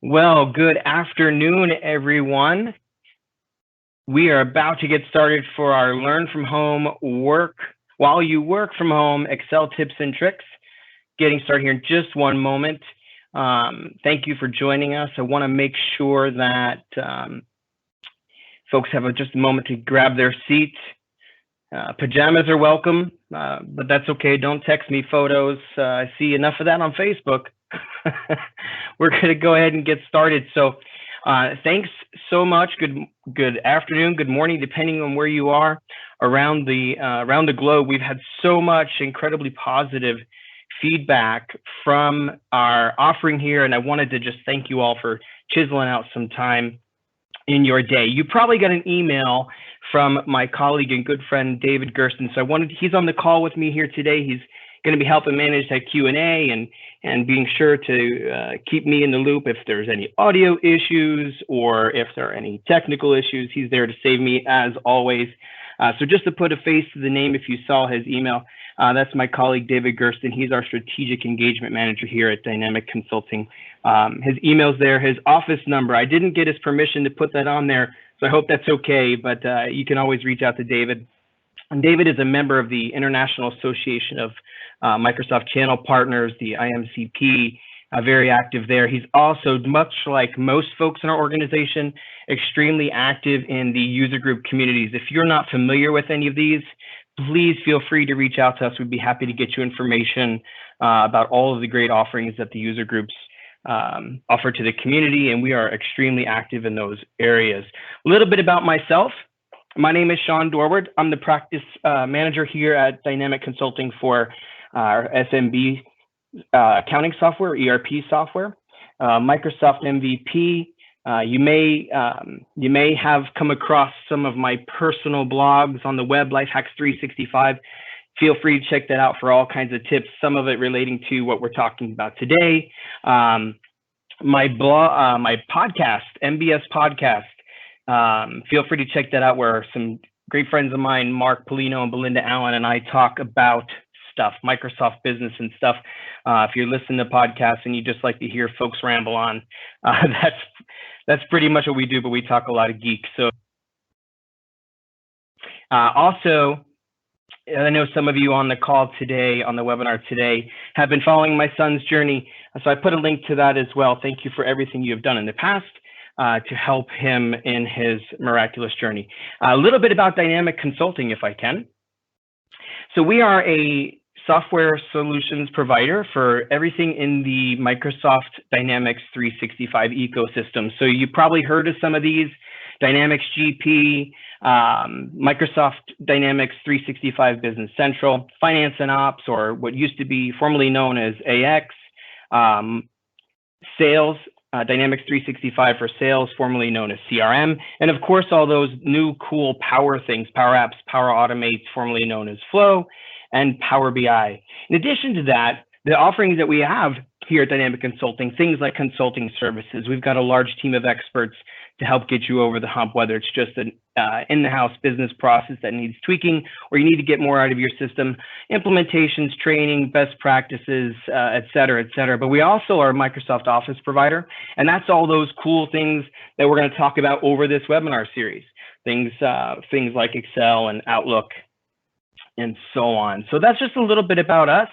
Well, good afternoon, everyone. We are about to get started for our Learn from Home work while you work from home Excel tips and tricks. Getting started here in just one moment. Thank you for joining us. I want to make sure that folks have just a moment to grab their seat. Pajamas are welcome, but that's okay. Don't text me photos. I see enough of that on Facebook. We're going to go ahead and get started. So thanks so much. Good afternoon, good morning, depending on where you are around the globe. We've had so much incredibly positive feedback from our offering here, and I wanted to just thank you all for chiseling out some time in your day. You probably got an email from my colleague and good friend David Gersten. So he's on the call with me here today. He's going to be helping manage that Q&A and being sure to keep me in the loop if there's any audio issues or if there are any technical issues. He's there to save me as always. So just to put a face to the name, if you saw his email, that's my colleague David Gersten. He's our strategic engagement manager here at Dynamic Consulting. His email's there, his office number. I didn't get his permission to put that on there, so I hope that's okay, but you can always reach out to David. And David is a member of the International Association of Microsoft Channel Partners, the IMCP, very active there. He's also, much like most folks in our organization, extremely active in the user group communities. If you're not familiar with any of these, please feel free to reach out to us. We'd be happy to get you information about all of the great offerings that the user groups offer to the community, and we are extremely active in those areas. A little bit about myself. My name is Sean Dorward. I'm the practice manager here at Dynamic Consulting for our SMB accounting software, ERP software, Microsoft MVP. You may have come across some of my personal blogs on the web, Lifehacks 365. Feel free to check that out for all kinds of tips, some of it relating to what we're talking about today. My podcast, MBS Podcast, feel free to check that out, where some great friends of mine, Mark Polino and Belinda Allen, and I talk about stuff, Microsoft business and stuff. If you're listening to podcasts and you just like to hear folks ramble on, that's pretty much what we do, but we talk a lot of geek. So also, I know some of you on the call today, on the webinar today, have been following my son's journey. So I put a link to that as well. Thank you for everything you have done in the past to help him in his miraculous journey. A little bit about Dynamic Consulting, if I can. So we are a software solutions provider for everything in the Microsoft Dynamics 365 ecosystem. So you probably heard of some of these: Dynamics GP, Microsoft Dynamics 365 Business Central, Finance and Ops, or what used to be formerly known as AX, Sales, Dynamics 365 for Sales, formerly known as CRM, and of course all those new cool Power things, Power Apps, Power Automates, formerly known as Flow, and Power BI. In addition to that, the offerings that we have here at Dynamic Consulting, things like consulting services. We've got a large team of experts to help get you over the hump, whether it's just an in-the-house business process that needs tweaking, or you need to get more out of your system, implementations, training, best practices, et cetera, et cetera. But we also are a Microsoft Office provider, and that's all those cool things that we're going to talk about over this webinar series. Things like Excel and Outlook and so on. So that's just a little bit about us.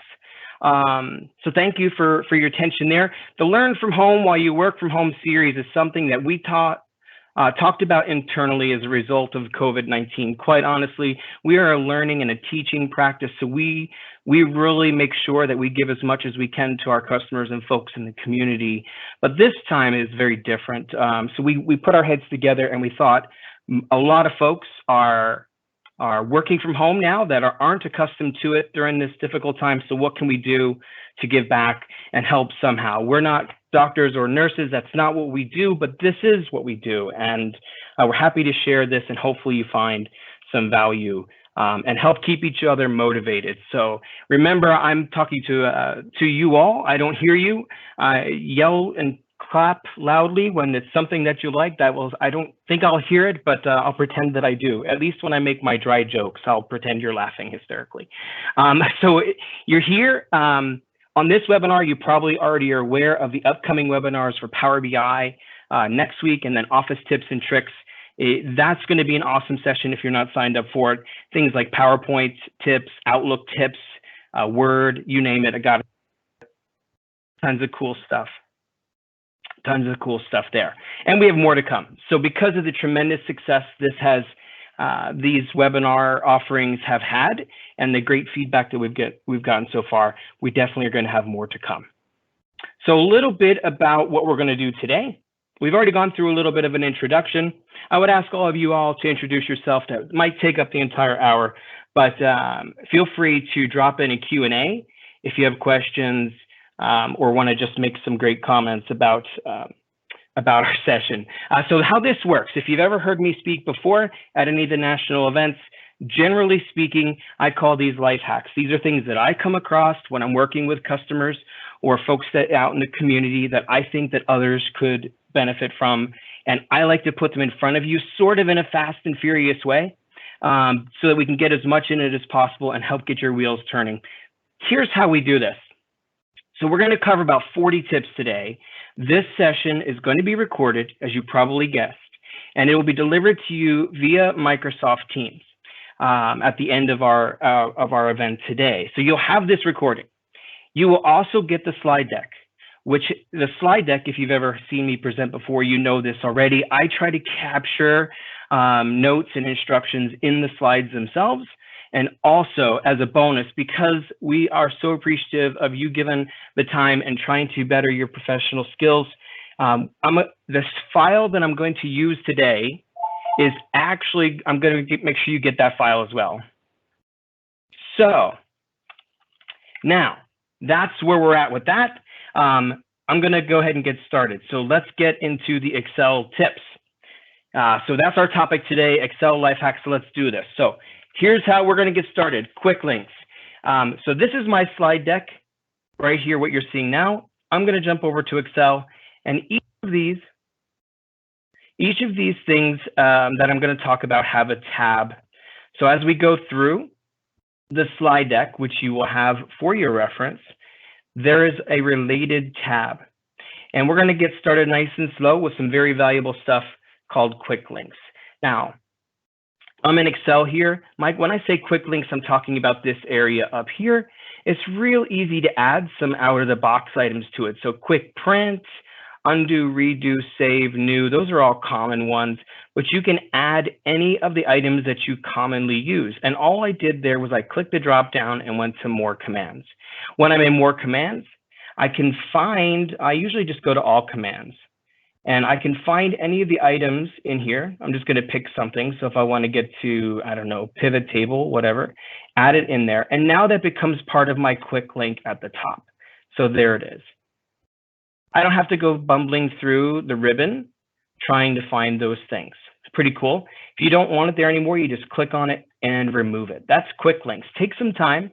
So thank you for your attention there. The Learn from Home While You Work from Home series is something that we talked about internally as a result of COVID-19. Quite honestly, we are a learning and a teaching practice, so we really make sure that we give as much as we can to our customers and folks in the community. But this time is very different. So we put our heads together and we thought a lot of folks are working from home now that aren't accustomed to it during this difficult time. So what can we do to give back and help somehow? We're not doctors or nurses. That's not what we do, but this is what we do. And we're happy to share this, and hopefully you find some value and help keep each other motivated. So remember, I'm talking to you all. I don't hear you. Yell and clap loudly when it's something that you like. I don't think I'll hear it, but I'll pretend that I do. At least when I make my dry jokes, I'll pretend you're laughing hysterically. So you're here. On this webinar, you probably already are aware of the upcoming webinars for Power BI next week, and then Office Tips and Tricks. That's going to be an awesome session if you're not signed up for it. Things like PowerPoint tips, Outlook tips, Word, you name it. I got tons of cool stuff. Tons of cool stuff there. And we have more to come. So because of the tremendous success this has, these webinar offerings have had, and the great feedback that we've gotten so far, we definitely are going to have more to come. So a little bit about what we're going to do today. We've already gone through a little bit of an introduction. I would ask all of you all to introduce yourself. That might take up the entire hour, but feel free to drop in a Q&A if you have questions or want to just make some great comments about our session. So how this works, if you've ever heard me speak before at any of the national events, generally speaking, I call these life hacks. These are things that I come across when I'm working with customers or folks that out in the community that I think that others could benefit from. And I like to put them in front of you sort of in a fast and furious way so that we can get as much in it as possible and help get your wheels turning. Here's how we do this. So we're going to cover about 40 tips today. This session is going to be recorded, as you probably guessed, and it will be delivered to you via Microsoft Teams at the end of our event today. So you'll have this recording. You will also get the slide deck, which the slide deck, if you've ever seen me present before, you know this already. I try to capture notes and instructions in the slides themselves. And also, as a bonus, because we are so appreciative of you giving the time and trying to better your professional skills, this file that I'm going to use today is actually, I'm going to make sure you get that file as well. So now, that's where we're at with that. I'm going to go ahead and get started. So let's get into the Excel tips. So that's our topic today, Excel life hacks. So let's do this. So here's how we're going to get started. Quick links. So this is my slide deck right here, what you're seeing now. I'm going to jump over to Excel, and each of these things that I'm going to talk about have a tab. So as we go through the slide deck, which you will have for your reference, there is a related tab. And we're going to get started nice and slow with some very valuable stuff called quick links. Now, I'm in Excel here. Mike, when I say quick links, I'm talking about this area up here. It's real easy to add some out-of-the-box items to it. So quick print, undo, redo, save, new, those are all common ones, but you can add any of the items that you commonly use. And all I did there was I clicked the drop down and went to more commands. When I'm in more commands, I usually just go to all commands. And I can find any of the items in here. I'm just going to pick something. So if I want to get to, I don't know, pivot table, whatever, add it in there. And now that becomes part of my quick link at the top. So there it is. I don't have to go bumbling through the ribbon trying to find those things. It's pretty cool. If you don't want it there anymore, you just click on it and remove it. That's quick links. Take some time,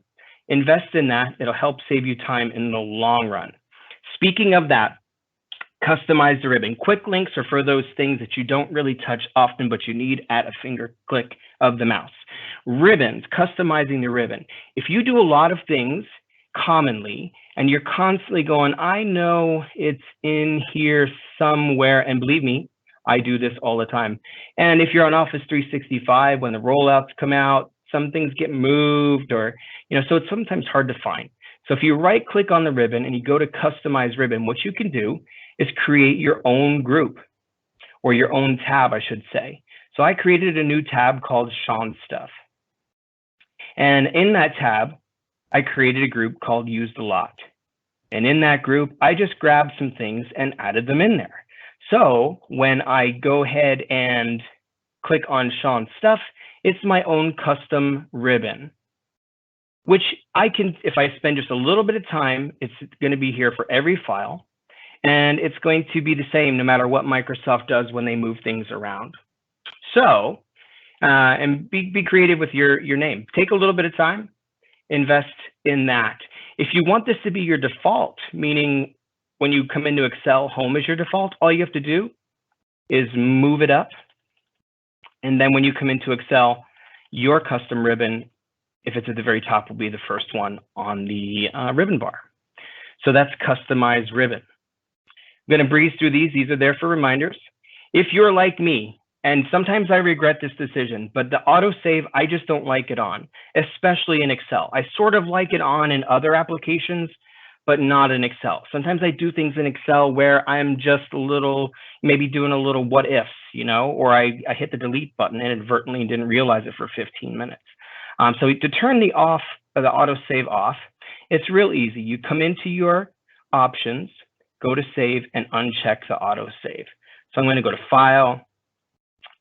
invest in that. It'll help save you time in the long run. Speaking of that, customize the ribbon. Quick links are for those things that you don't really touch often, but you need at a finger click of the mouse. Ribbons, customizing the ribbon. If you do a lot of things commonly and you're constantly going, I know it's in here somewhere, and believe me, I do this all the time. And if you're on Office 365, when the rollouts come out, some things get moved or, so it's sometimes hard to find. So if you right click on the ribbon and you go to customize ribbon, what you can do is create your own group or your own tab, I should say. So I created a new tab called Sean Stuff. And in that tab, I created a group called Used a Lot. And in that group, I just grabbed some things and added them in there. So when I go ahead and click on Sean Stuff, it's my own custom ribbon, which I can, if I spend just a little bit of time, it's going to be here for every file. And it's going to be the same no matter what Microsoft does when they move things around. So, and be creative with your name. Take a little bit of time, invest in that. If you want this to be your default, meaning when you come into Excel, home is your default, all you have to do is move it up. And then when you come into Excel, your custom ribbon, if it's at the very top, will be the first one on the ribbon bar. So that's customize ribbon. I'm going to breeze through these. These are there for reminders. If you're like me, and sometimes I regret this decision, but the autosave, I just don't like it on, especially in Excel. I sort of like it on in other applications, but not in Excel. Sometimes I do things in Excel where I'm just a little, maybe doing a little what ifs, you know, or I hit the delete button inadvertently and didn't realize it for 15 minutes. So to turn the autosave off, it's real easy. You come into your options, go to save, and uncheck the autosave. So I'm going to go to File,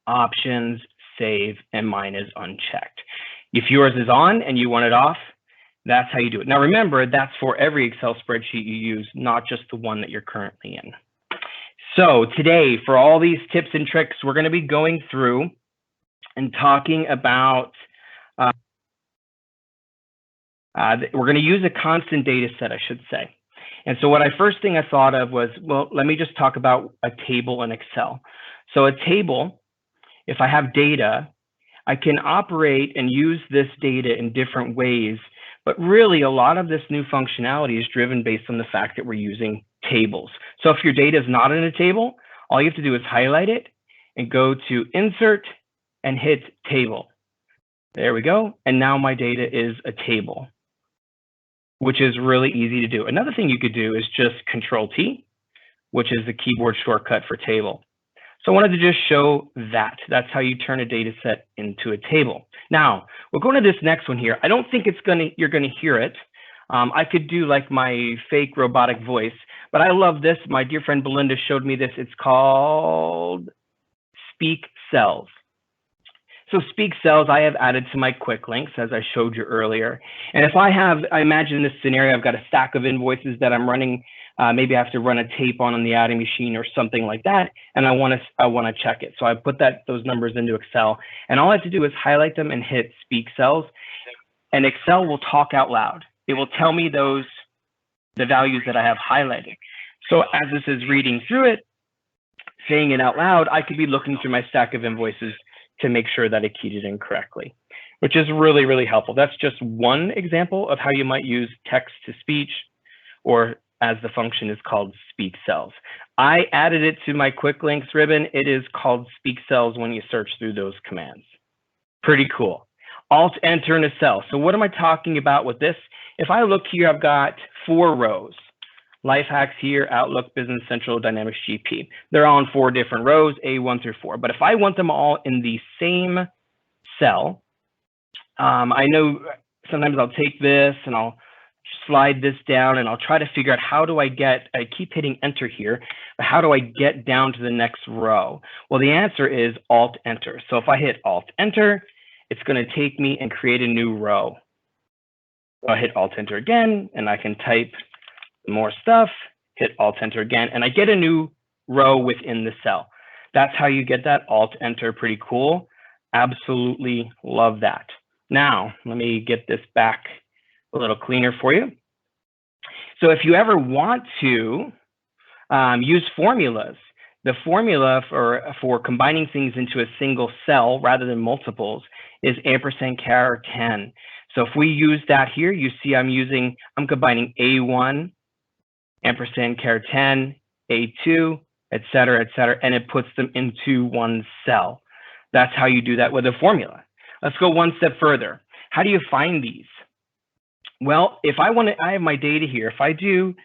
Options, Save, and mine is unchecked. If yours is on and you want it off, that's how you do it. Now remember, that's for every Excel spreadsheet you use, not just the one that you're currently in. So today, for all these tips and tricks, we're going to be going through and talking about, we're going to use a constant data set, I should say. And so what first thing I thought of was, well, let me just talk about a table in Excel. So a table, if I have data, I can operate and use this data in different ways, but really a lot of this new functionality is driven based on the fact that we're using tables. So if your data is not in a table, all you have to do is highlight it and go to Insert and hit Table. There we go. And now my data is a table, which is really easy to do. Another thing you could do is just Control-T, which is the keyboard shortcut for table. So I wanted to just show that. That's how you turn a data set into a table. Now, we're going to this next one here. I don't think you're going to hear it. I could do like my fake robotic voice, but I love this. My dear friend Belinda showed me this. It's called Speak Cells. So Speak Cells, I have added to my quick links, as I showed you earlier. And if I imagine this scenario, I've got a stack of invoices that I'm running. Maybe I have to run a tape on the adding machine or something like that, and I want to check it. So I put those numbers into Excel, and all I have to do is highlight them and hit Speak Cells, and Excel will talk out loud. It will tell me the values that I have highlighted. So as this is reading through it, saying it out loud, I could be looking through my stack of invoices to make sure that I keyed it in correctly, which is really, really helpful. That's just one example of how you might use text to speech, or as the function is called Speak Cells. I added it to my quick links ribbon. It is called Speak Cells when you search through those commands. Pretty cool. Alt-Enter in a cell. So what am I talking about with this? If I look here, I've got 4 rows. Life hacks here, Outlook, Business Central, Dynamics GP. They're all in 4 different rows, A1 through 4. But if I want them all in the same cell, I know sometimes I'll take this and I'll slide this down and I'll try to figure out how do I keep hitting enter here, but how do I get down to the next row? Well, the answer is Alt-Enter. So if I hit Alt-Enter, it's going to take me and create a new row. So I hit Alt-Enter again, and I can type more stuff, hit Alt-Enter again, and I get a new row within the cell. That's how you get that Alt-Enter. Pretty cool. Absolutely love that. Now, let me get this back a little cleaner for you. So if you ever want to use formulas, the formula for combining things into a single cell rather than multiples is &10. So if we use that here, you see I'm combining A1, &10, A2, et cetera, and it puts them into one cell. That's how you do that with a formula. Let's go one step further. How do you find these? Well, if I have my data here. If I do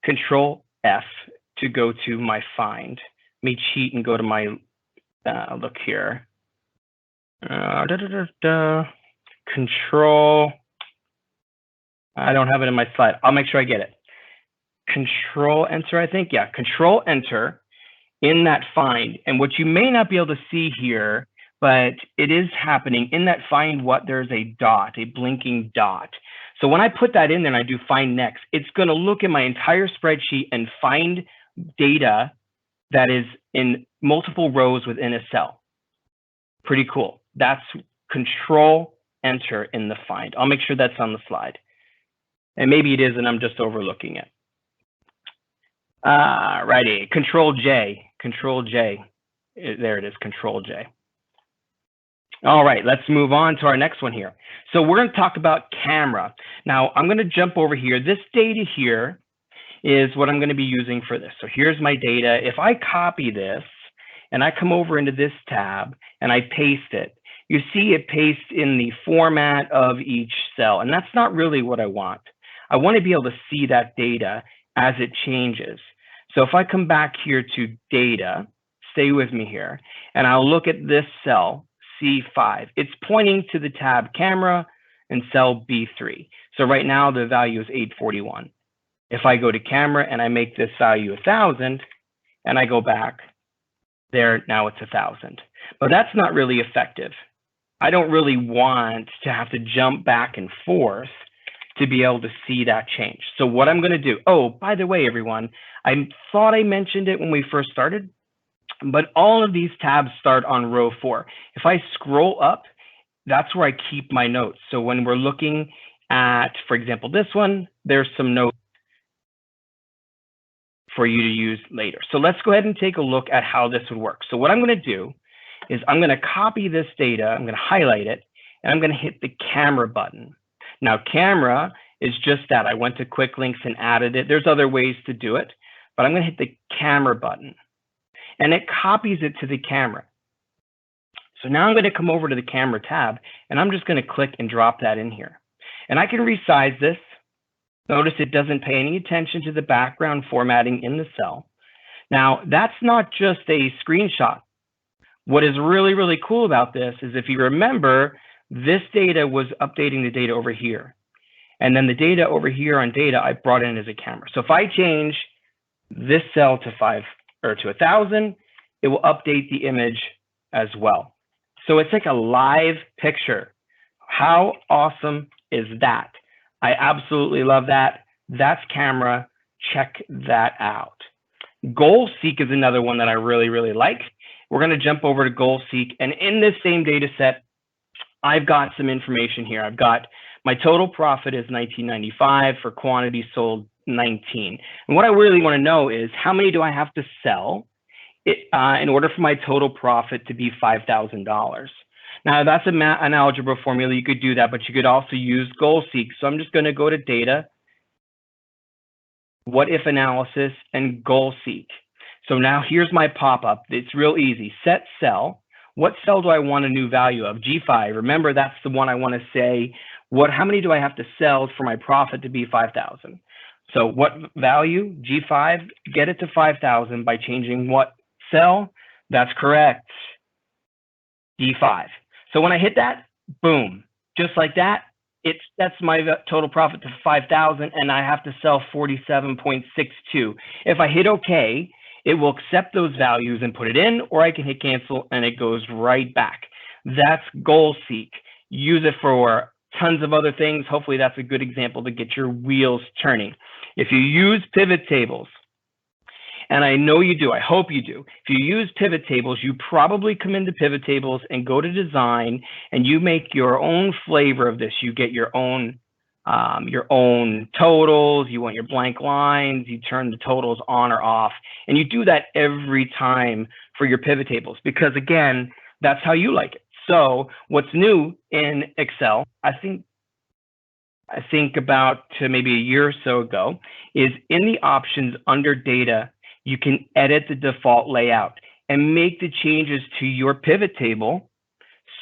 Control F to go to my find, let me cheat and go to my look here. Control. I don't have it in my slide. I'll make sure I get it. Control Enter, I think. Yeah, Control Enter in that find. And what you may not be able to see here, but it is happening in that find what, there's a dot, a blinking dot. So when I put that in there and I do find next, it's going to look at my entire spreadsheet and find data that is in multiple rows within a cell. Pretty cool. That's Control Enter in the find. I'll make sure that's on the slide. And maybe it is and I'm just overlooking it. Righty, Control J, Control J. There it is, Control J. All right, let's move on to our next one here. So we're going to talk about camera. Now, I'm going to jump over here. This data here is what I'm going to be using for this. So here's my data. If I copy this and I come over into this tab and I paste it, you see it pastes in the format of each cell, and that's not really what I want. I want to be able to see that data as it changes. So if I come back here to data, stay with me here, and I'll look at this cell, C5. It's pointing to the tab camera and cell B3. So right now the value is 841. If I go to camera and I make this value 1,000 and I go back, there, now it's 1,000. But that's not really effective. I don't really want to have to jump back and forth to be able to see that change. So what I'm going to do, oh, by the way, everyone, I thought I mentioned it when we first started, but all of these tabs start on row 4. If I scroll up, that's where I keep my notes. So when we're looking at, for example, this one, there's some notes for you to use later. So let's go ahead and take a look at how this would work. So what I'm going to do is I'm going to copy this data, I'm going to highlight it, and I'm going to hit the camera button. Now, camera is just that. I went to quick links and added it. There's other ways to do it, but I'm going to hit the camera button, and it copies it to the camera. So now I'm going to come over to the camera tab, and I'm just going to click and drop that in here. And I can resize this. Notice it doesn't pay any attention to the background formatting in the cell. Now, that's not just a screenshot. What is really, really cool about this is if you remember, this data was updating the data over here. And then the data over here on data, I brought in as a camera. So if I change this cell to 1,000, it will update the image as well. So it's like a live picture. How awesome is that? I absolutely love that. That's camera. Check that out. Goal Seek is another one that I really, really like. We're going to jump over to Goal Seek, and in this same data set, I've got some information here. I've got my total profit is $19.95 for quantity sold 19. And what I really want to know is how many do I have to sell in order for my total profit to be $5,000. Now that's an algebra formula. You could do that, but you could also use Goal Seek. So I'm just going to go to Data, What If Analysis, and Goal Seek. So now here's my pop-up. It's real easy. Set cell. What cell do I want a new value of? G5. Remember, that's the one I want to say, how many do I have to sell for my profit to be 5,000? So what value? G5, get it to 5,000 by changing what cell? That's correct. D5. So when I hit that, boom, just like that, it sets my total profit to 5,000 and I have to sell 47.62. If I hit OK, it will accept those values and put it in, or I can hit cancel and it goes right back. That's Goal Seek. Use it for tons of other things. Hopefully that's a good example to get your wheels turning. If you use pivot tables, and I know you do, I hope you do. If you use pivot tables, you probably come into pivot tables and go to design and you make your own flavor of this. You get your own totals, you want your blank lines, you turn the totals on or off, and you do that every time for your pivot tables because again, that's how you like it. So what's new in Excel, I think about maybe a year or so ago, is in the options under data, you can edit the default layout and make the changes to your pivot table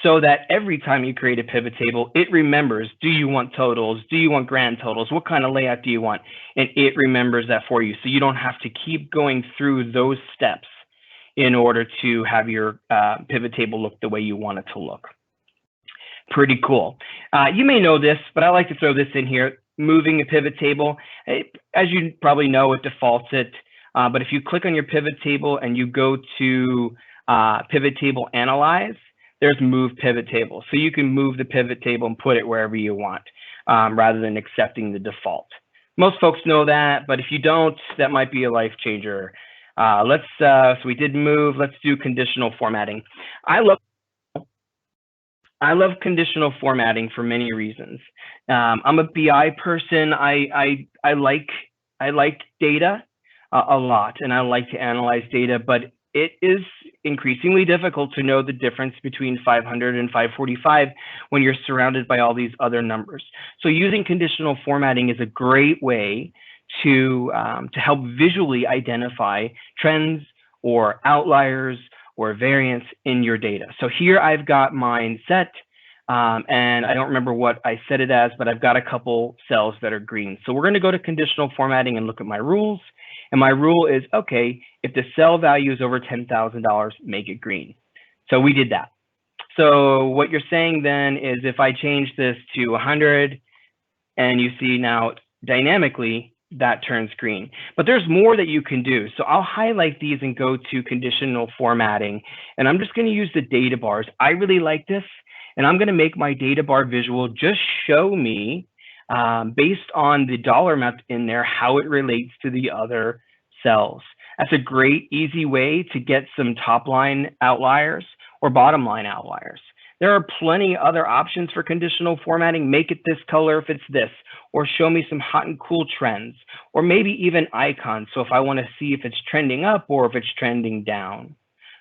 so that every time you create a pivot table, it remembers, do you want totals? Do you want grand totals? What kind of layout do you want? And it remembers that for you. So you don't have to keep going through those steps in order to have your pivot table look the way you want it to look. Pretty cool. You may know this, but I like to throw this in here. Moving a pivot table, as you probably know, it defaults it. But if you click on your pivot table and you go to pivot table analyze, there's move pivot table. So you can move the pivot table and put it wherever you want rather than accepting the default. Most folks know that, but if you don't, that might be a life changer. So we did move, let's do conditional formatting. I love conditional formatting for many reasons. I'm a BI person. I like data a lot, and I like to analyze data, but it is increasingly difficult to know the difference between 500 and 545 when you're surrounded by all these other numbers. So using conditional formatting is a great way to help visually identify trends or outliers or variance in your data. So here I've got mine set, and I don't remember what I set it as, but I've got a couple cells that are green. So we're going to go to conditional formatting and look at my rules. And my rule is, okay, if the cell value is over $10,000, make it green. So we did that. So what you're saying then is if I change this to 100, and you see now dynamically that turns green. But there's more that you can do. So I'll highlight these and go to conditional formatting. And I'm just going to use the data bars. I really like this. And I'm going to make my data bar visual just show me, based on the dollar amount in there, how it relates to the other cells. That's a great, easy way to get some top line outliers or bottom line outliers. There are plenty other options for conditional formatting. Make it this color if it's this, or show me some hot and cool trends, or maybe even icons. So if I want to see if it's trending up or if it's trending down.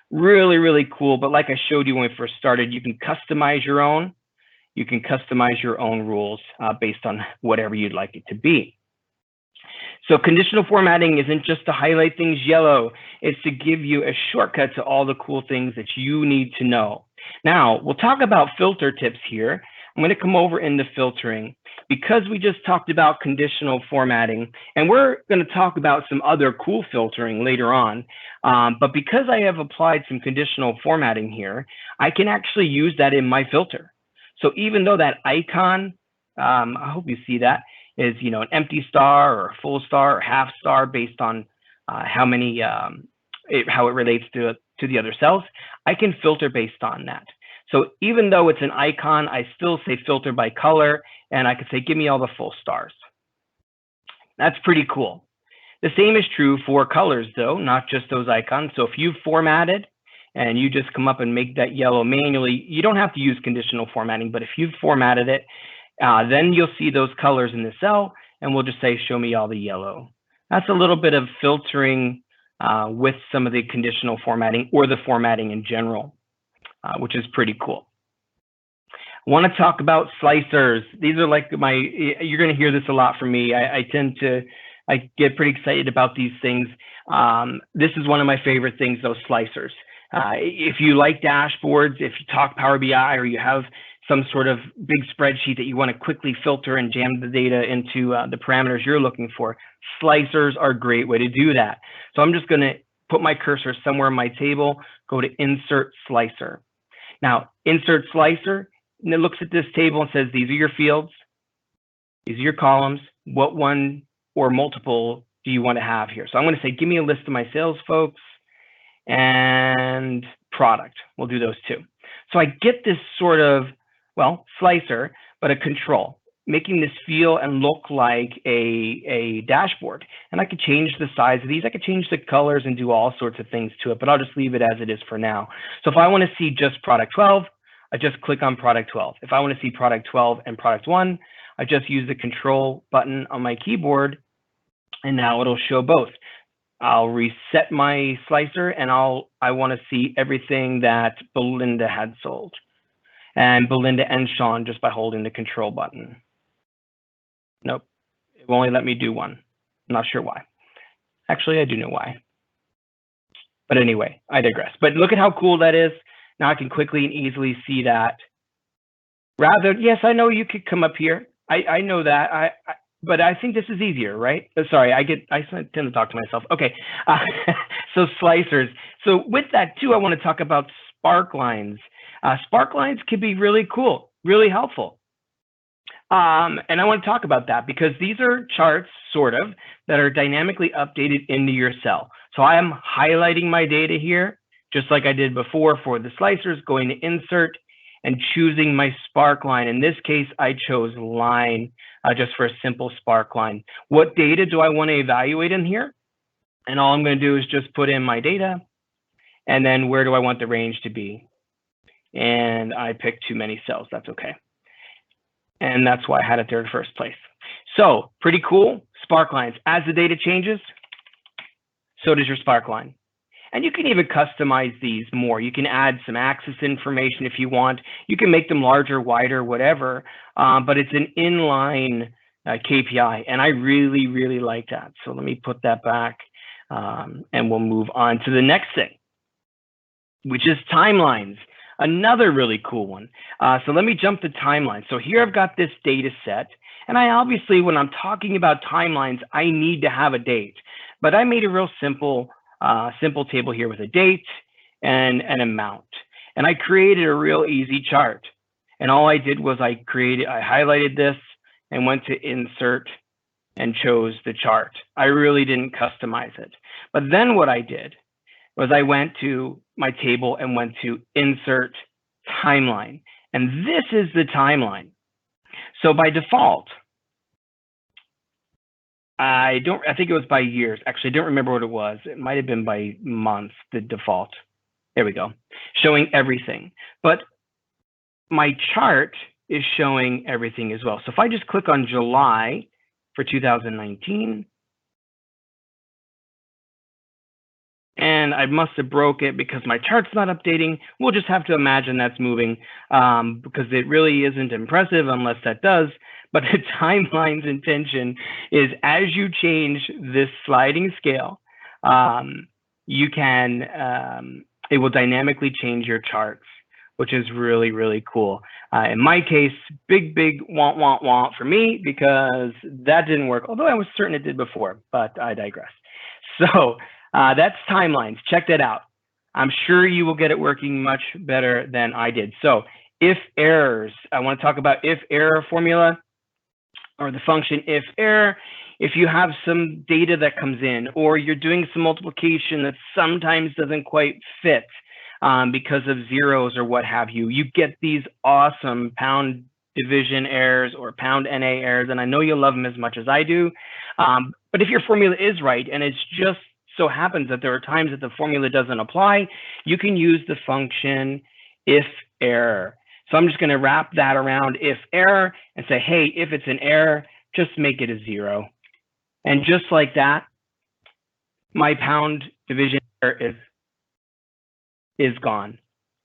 Really, really cool. But like I showed you when we first started, you can customize your own. You can customize your own rules based on whatever you'd like it to be. So conditional formatting isn't just to highlight things yellow. It's to give you a shortcut to all the cool things that you need to know. Now, we'll talk about filter tips here. I'm going to come over into filtering because we just talked about conditional formatting, and we're going to talk about some other cool filtering later on. But because I have applied some conditional formatting here, I can actually use that in my filter. So even though that icon, I hope you see that, is an empty star or a full star or half star based on how it relates to the other cells, I can filter based on that. So even though it's an icon, I still say filter by color, and I could say, give me all the full stars. That's pretty cool. The same is true for colors, though, not just those icons. So if you've formatted and you just come up and make that yellow manually, you don't have to use conditional formatting, but if you've formatted it, then you'll see those colors in the cell, and we'll just say, show me all the yellow. That's a little bit of filtering with some of the conditional formatting or the formatting in general, which is pretty cool. I want to talk about slicers. These are like you're going to hear this a lot from me. I get pretty excited about these things. This is one of my favorite things, those slicers. If you like dashboards, if you talk Power BI, or you have some sort of big spreadsheet that you want to quickly filter and jam the data into the parameters you're looking for, slicers are a great way to do that. So I'm just going to put my cursor somewhere in my table, go to Insert Slicer. Now, Insert Slicer, and it looks at this table and says, these are your fields, these are your columns, what one or multiple do you want to have here? So I'm going to say, give me a list of my sales folks and product. We'll do those two. So I get this sort of, slicer, but a control, making this feel and look like a dashboard. And I could change the size of these. I could change the colors and do all sorts of things to it, but I'll just leave it as it is for now. So if I want to see just product 12, I just click on product 12. If I want to see product 12 and product 1, I just use the control button on my keyboard, and now it'll show both. I'll reset my slicer, and I want to see everything that Belinda had sold, and Belinda and Sean, just by holding the control button. Nope, it will only let me do one. I'm not sure why. Actually, I do know why. But anyway, I digress. But look at how cool that is. Now I can quickly and easily see that. Yes, I know you could come up here. I know that. But I think this is easier, right? Sorry, I tend to talk to myself. Okay, so slicers. So with that too, I want to talk about Sparklines. Sparklines can be really cool, really helpful. And I want to talk about that because these are charts, sort of, that are dynamically updated into your cell. So I am highlighting my data here, just like I did before for the slicers, going to Insert and choosing my Sparkline. In this case, I chose line just for a simple Sparkline. What data do I want to evaluate in here? And all I'm going to do is just put in my data, and then where do I want the range to be? And I picked too many cells. That's okay. And that's why I had it there in the first place. So pretty cool. Sparklines. As the data changes, so does your Sparkline. And you can even customize these more. You can add some axis information if you want. You can make them larger, wider, whatever. But it's an inline KPI, and I really, really like that. So let me put that back, and we'll move on to the next thing, which is timelines. Another really cool one. So let me jump to timelines. So here I've got this data set, and I obviously, when I'm talking about timelines, I need to have a date, but I made a real simple table here with a date and an amount. And I created a real easy chart. And all I did was I highlighted this and went to insert and chose the chart. I really didn't customize it. But then what I did was I went to my table and went to insert timeline. And this is the timeline. So by default, I think it was by years. Actually, I don't remember what it was. It might have been by month, the default. There we go, showing everything. But my chart is showing everything as well. So if I just click on July for 2019, and I must have broke it because my chart's not updating. We'll just have to imagine that's moving, because it really isn't impressive unless that does. But the timeline's intention is, as you change this sliding scale, you can, it will dynamically change your charts, which is really, really cool. In my case, big want for me, because that didn't work, although I was certain it did before, but I digress. So that's timelines. Check that out. I'm sure you will get it working much better than I did. So if errors, I want to talk about if error formula, or the function if error. If you have some data that comes in, or you're doing some multiplication that sometimes doesn't quite fit because of zeros or what have you, you get these awesome pound division errors or pound NA errors, and I know you'll love them as much as I do. But if your formula is right, and it's just so happens that there are times that the formula doesn't apply, you can use the function if error. So I'm just going to wrap that around if error and say, hey, if it's an error, just make it a 0. And just like that, my pound division error is gone.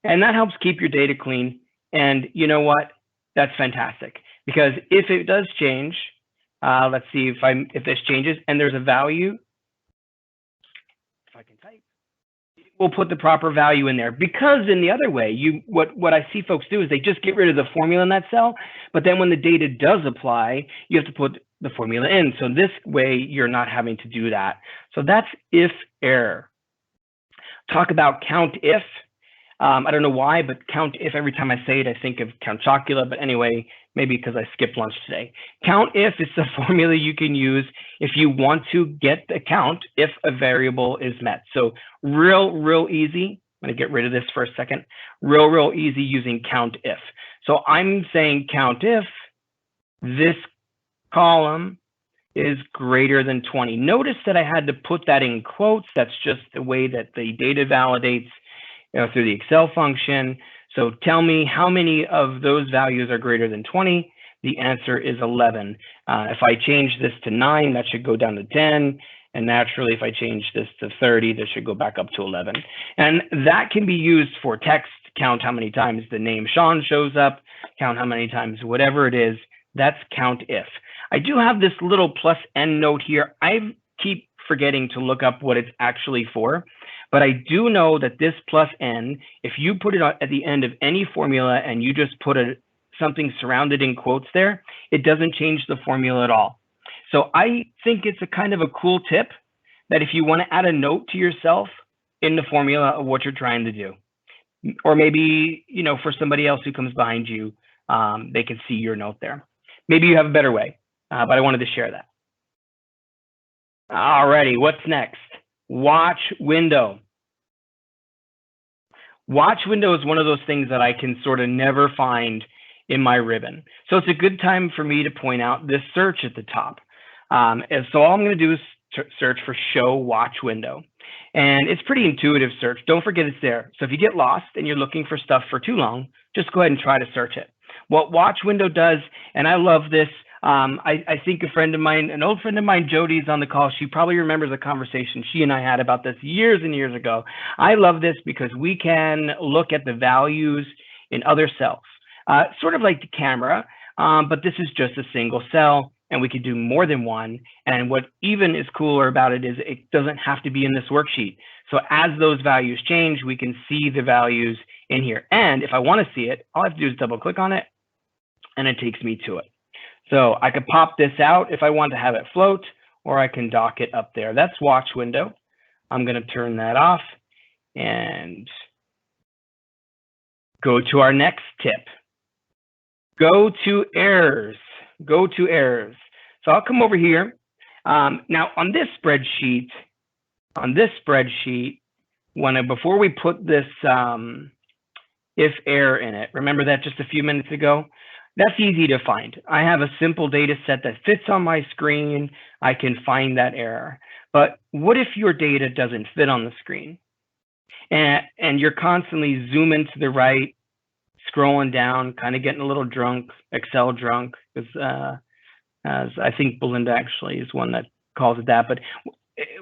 And that helps keep your data clean. And you know what? That's fantastic, because if it does change, let's see if this changes and there's a value, if I can type, we'll put the proper value in there. Because in the other way, what I see folks do is they just get rid of the formula in that cell, but then when the data does apply, you have to put the formula in. So this way, you're not having to do that. So that's if error. Talk about count if. I don't know why, but count if, every time I say it, I think of Count Chocula. But anyway, maybe because I skipped lunch today. Count if is the formula you can use if you want to get the count if a variable is met. So real easy. I'm going to get rid of this for a second. Real easy using count if. So I'm saying count if this column is greater than 20. Notice that I had to put that in quotes. That's just the way that the data validates through the Excel function. So tell me how many of those values are greater than 20. The answer is 11. If I change this to 9, that should go down to 10. And naturally, if I change this to 30, this should go back up to 11. And that can be used for text. Count how many times the name Sean shows up. Count how many times whatever it is. That's count if. I do have this little plus n note here. I keep forgetting to look up what it's actually for. But I do know that this plus n, if you put it at the end of any formula and you just put something surrounded in quotes there, it doesn't change the formula at all. So I think it's a kind of a cool tip that if you want to add a note to yourself in the formula of what you're trying to do, or maybe, for somebody else who comes behind you, they can see your note there. Maybe you have a better way, but I wanted to share that. Alrighty, what's next? Watch window. Watch window is one of those things that I can sort of never find in my ribbon. So it's a good time for me to point out this search at the top. And so all I'm going to do is search for show watch window. And it's pretty intuitive search. Don't forget it's there. So if you get lost and you're looking for stuff for too long, just go ahead and try to search it. What watch window does, and I love this, I think a friend of mine, an old friend of mine, Jody's on the call. She probably remembers a conversation she and I had about this years and years ago. I love this because we can look at the values in other cells, sort of like the camera, but this is just a single cell. and we could do more than one. And what even is cooler about it is it doesn't have to be in this worksheet. So as those values change, we can see the values in here. And if I want to see it, all I have to do is double click on it, and it takes me to it. So I could pop this out if I want to have it float, or I can dock it up there. That's watch window. I'm going to turn that off and go to our next tip. Go to errors. Go to errors. So I'll come over here. Now on this spreadsheet, before we put this if error in it, remember that just a few minutes ago? That's easy to find. I have a simple data set that fits on my screen. I can find that error. But what if your data doesn't fit on the screen? And you're constantly zooming to the right, scrolling down, kind of getting a little drunk, Excel drunk, because as I think Belinda actually is one that calls it that. But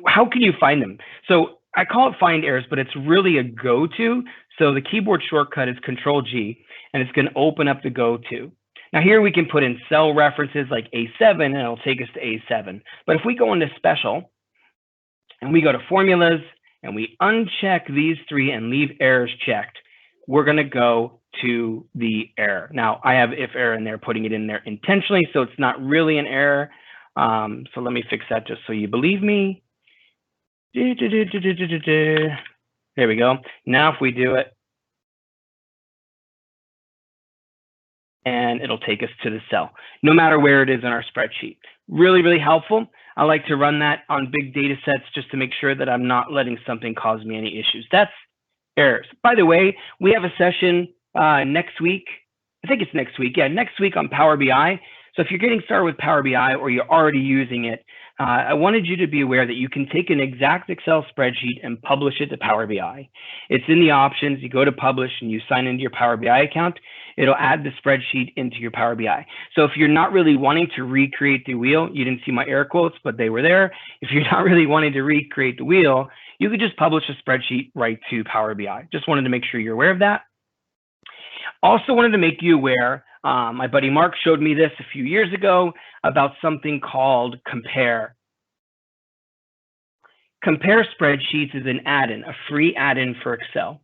how can you find them? So I call it find errors, but it's really a go-to. So the keyboard shortcut is Control-G, and it's going to open up the go-to. Now here we can put in cell references like A7, and it'll take us to A7. But if we go into Special, and we go to Formulas, and we uncheck these three and leave errors checked, we're going to go to the error. Now I have if error in there, putting it in there intentionally, so it's not really an error. So let me fix that just so you believe me. There we go. Now if we do it, and it'll take us to the cell, no matter where it is in our spreadsheet. Really, really helpful. I like to run that on big data sets just to make sure that I'm not letting something cause me any issues. That's errors. By the way, we have a session next week. I think it's next week. Yeah, next week on Power BI. So if you're getting started with Power BI or you're already using it, I wanted you to be aware that you can take an exact Excel spreadsheet and publish it to Power BI. It's in the options. You go to publish and you sign into your Power BI account. It'll add the spreadsheet into your Power BI. So if you're not really wanting to recreate the wheel, you didn't see my air quotes, but they were there. If you're not really wanting to recreate the wheel, you could just publish a spreadsheet right to Power BI. Just wanted to make sure you're aware of that. Also wanted to make you aware, my buddy Mark showed me this a few years ago about something called Compare. Compare Spreadsheets is an add-in, a free add-in for Excel.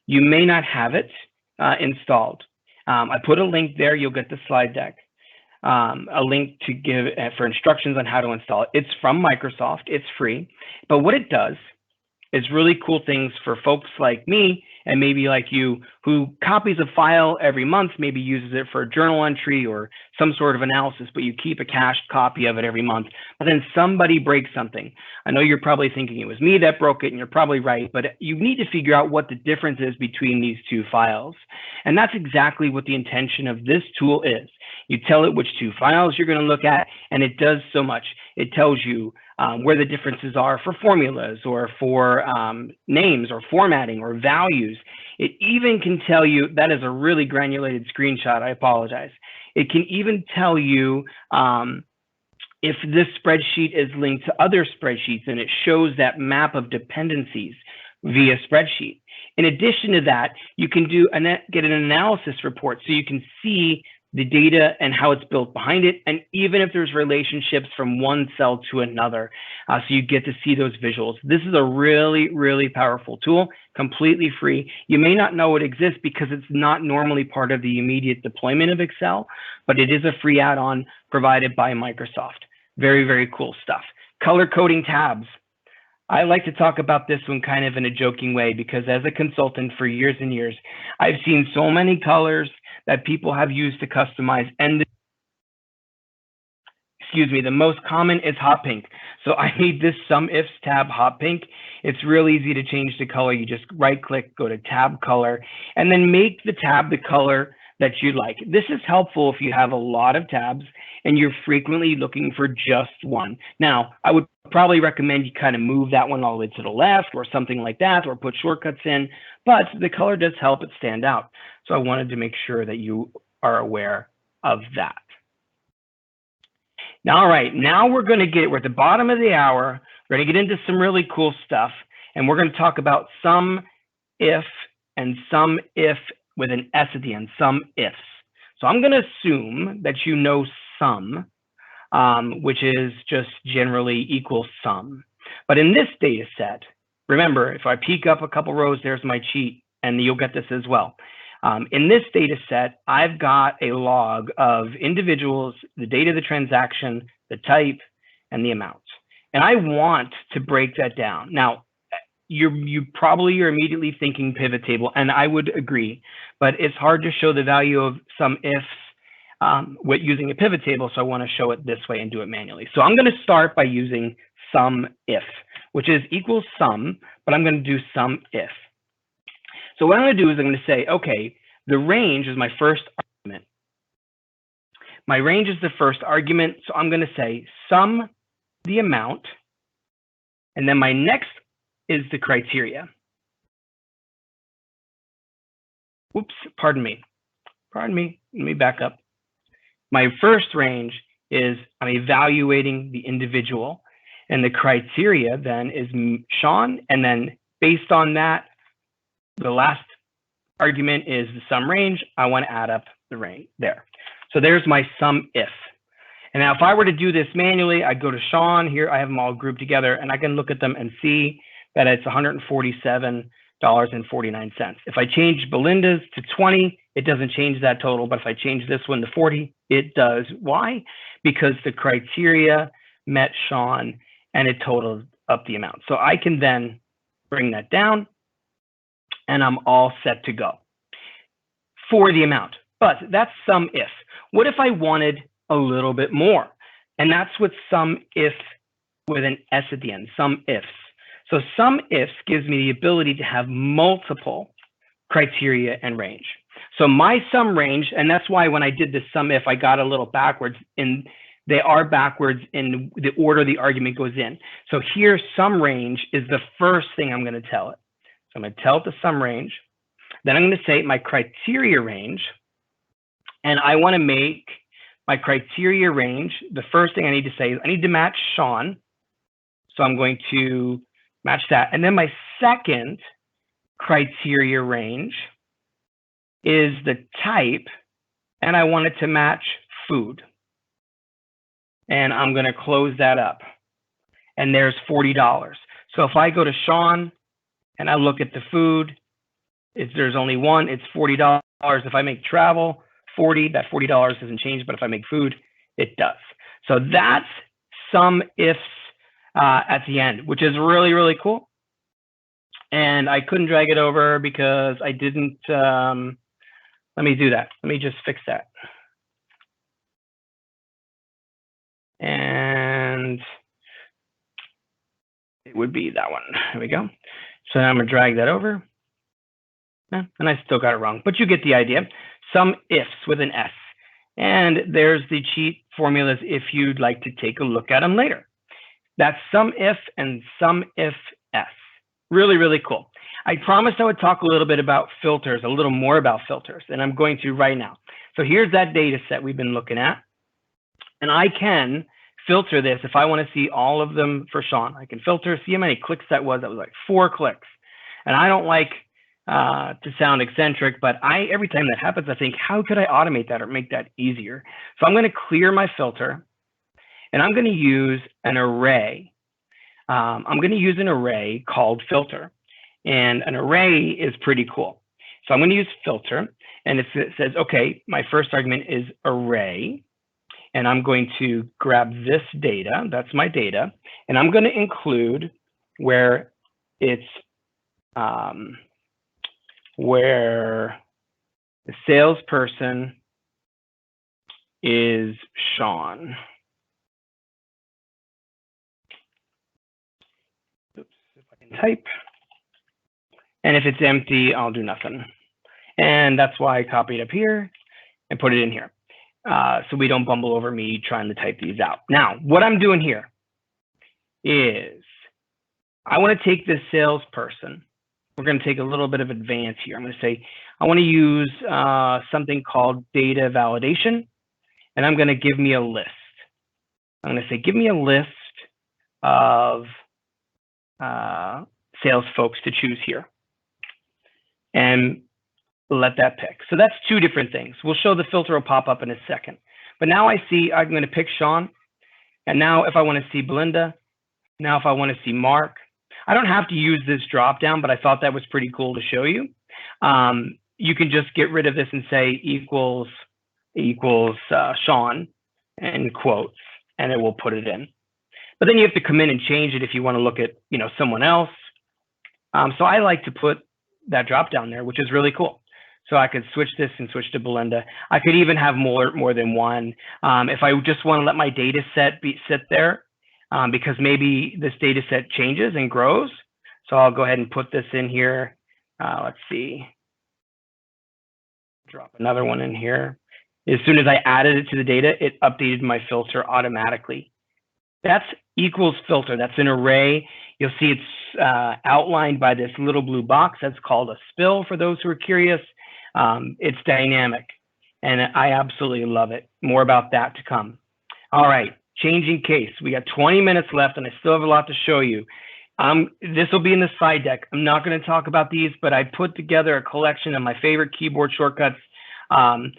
You may not have it installed. I put a link there. You'll get the slide deck, a link to give for instructions on how to install it. It's from Microsoft. It's free. But what it does is really cool things for folks like me and maybe like you who copies a file every month, maybe uses it for a journal entry or some sort of analysis, but you keep a cached copy of it every month. But then somebody breaks something. I know you're probably thinking it was me that broke it, and you're probably right, but you need to figure out what the difference is between these two files. And that's exactly what the intention of this tool is. You tell it which two files you're going to look at, and it does so much. It tells you where the differences are for formulas or for names or formatting or values. It even can tell you, that is a really granulated screenshot, I apologize. It can even tell you if this spreadsheet is linked to other spreadsheets, and it shows that map of dependencies via spreadsheet. In addition to that, you can get an analysis report so you can see the data and how it's built behind it, and even if there's relationships from one cell to another, so you get to see those visuals. This is a really, really powerful tool, completely free. You may not know it exists because it's not normally part of the immediate deployment of Excel, but it is a free add-on provided by Microsoft. Very, very cool stuff. Color coding tabs. I like to talk about this one kind of in a joking way because as a consultant for years and years, I've seen so many colors that people have used to customize, and the most common is hot pink. So I made this Sum Ifs tab hot pink. It's real easy to change the color. You just right click, go to tab color, and then make the tab the color that you like. This is helpful if you have a lot of tabs and you're frequently looking for just one. Now, I would probably recommend you kind of move that one all the way to the left or something like that, or put shortcuts in, but the color does help it stand out. So I wanted to make sure that you are aware of that. Now, all right, now we're at the bottom of the hour. We're going to get into some really cool stuff, and we're going to talk about Sum If and Sum If with an S at the end, Sum Ifs. So I'm going to assume that you know Sum. which is just generally equals sum. But in this data set, remember, if I peek up a couple rows, there's my cheat, and you'll get this as well. In this data set, I've got a log of individuals, the date of the transaction, the type, and the amount. And I want to break that down. Now, you probably are immediately thinking pivot table, and I would agree, but it's hard to show the value of some ifs with using a pivot table, so I want to show it this way and do it manually. So I'm going to start by using sum if, which is equals sum, but I'm going to do sum if. So what I'm going to do is I'm going to say, okay, the range is my first argument. My range is the first argument, so I'm going to say sum the amount, and then my next is the criteria. Whoops, pardon me. Let me back up. My first range is I'm evaluating the individual, and the criteria then is Sean, and then based on that, the last argument is the sum range. I want to add up the range there. So there's my sum if. And now if I were to do this manually, I'd go to Sean. Here I have them all grouped together, and I can look at them and see that it's $147.49. If I change Belinda's to 20, it doesn't change that total, but if I change this one to 40, it does. Why? Because the criteria met Sean, and it totaled up the amount. So I can then bring that down, and I'm all set to go for the amount. But that's sum if. What if I wanted a little bit more? And that's what sum if with an S at the end, sum ifs. So sum ifs gives me the ability to have multiple criteria and range. So my sum range, and that's why when I did this sum if, I got a little backwards, and they are backwards in the order the argument goes in. So here, sum range is the first thing I'm going to tell it. So I'm going to tell it the sum range. Then I'm going to say my criteria range, and I want to make my criteria range, the first thing I need to say is I need to match Sean. So I'm going to match that. And then my second criteria range is the type, and I want it to match food. And I'm going to close that up. And there's $40. So if I go to Sean and I look at the food, there's only one, it's $40. If I make travel, 40, that $40 doesn't change, but if I make food, it does. So that's sum ifs at the end, which is really, really cool. And I couldn't drag it over because I didn't, let me do that. Let me just fix that. And it would be that one. There we go. So now I'm gonna drag that over. And I still got it wrong, but you get the idea. Sum ifs with an S. And there's the cheat formulas if you'd like to take a look at them later. That's sum if and sum if S. Really, really cool. I promised I would talk a little bit about filters, a little more about filters, and I'm going to right now. So here's that data set we've been looking at. And I can filter this if I want to see all of them for Sean. I can filter, see how many clicks that was. That was like 4 clicks. And I don't like to sound eccentric, but every time that happens, I think, how could I automate that or make that easier? So I'm going to clear my filter, and I'm going to use an array. I'm going to use an array called filter, and an array is pretty cool. So I'm going to use filter, and it says, okay, my first argument is array, and I'm going to grab this data, that's my data, and I'm going to include where it's where the salesperson is Sean. Oops, if I can type. And if it's empty, I'll do nothing. And that's why I copied up here and put it in here. So we don't bumble over me trying to type these out. Now, what I'm doing here is I want to take this salesperson. We're going to take a little bit of advance here. I'm going to say, I want to use something called data validation, and I'm going to give me a list. I'm going to say, give me a list of sales folks to choose here, and let that pick. So that's 2 different things. We'll show the filter will pop up in a second. But now I see I'm going to pick Sean. And now if I want to see Belinda, now if I want to see Mark, I don't have to use this drop down, but I thought that was pretty cool to show you. You can just get rid of this and say equals Sean and quotes, and it will put it in. But then you have to come in and change it if you want to look at, someone else. So I like to put that drop down there, which is really cool. So I could switch this and switch to Belinda. I could even have more than one. If I just want to let my data set sit there, because maybe this data set changes and grows. So I'll go ahead and put this in here. Let's see. Drop another one in here. As soon as I added it to the data, it updated my filter automatically. That's equals filter. That's an array. You'll see it's outlined by this little blue box. That's called a spill for those who are curious. It's dynamic, and I absolutely love it. More about that to come. All right, changing case. We got 20 minutes left, and I still have a lot to show you. This will be in the slide deck. I'm not going to talk about these, but I put together a collection of my favorite keyboard shortcuts. I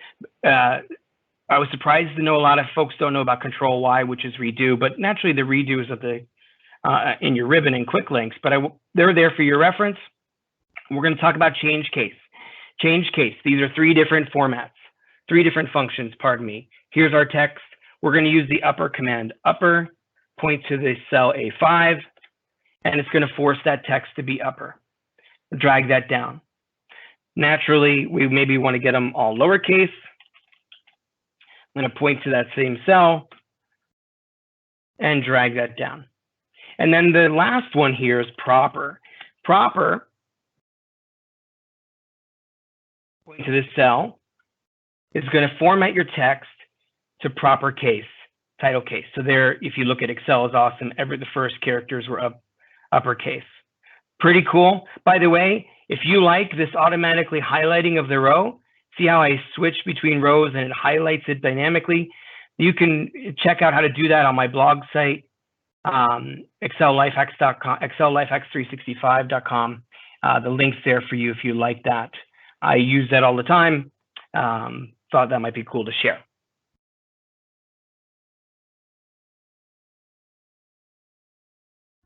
was surprised to know a lot of folks don't know about Control Y, which is redo, but naturally the redo is at the in your ribbon and quick links, but they're there for your reference. We're going to talk about change case. Change case. These are three different formats, three different functions, pardon me. Here's our text. We're going to use the upper command. Upper, point to the cell A5, and it's going to force that text to be upper. Drag that down. Naturally, we maybe want to get them all lowercase. I'm going to point to that same cell and drag that down. And then the last one here is proper. Proper, point to this cell, is going to format your text to proper case, title case. So there, if you look at Excel is awesome, the first characters were uppercase. Pretty cool. By the way, if you like this automatically highlighting of the row, see how I switch between rows and it highlights it dynamically? You can check out how to do that on my blog site, excellifehacks.com, excellifehacks365.com. The link's there for you if you like that. I use that all the time. Thought that might be cool to share.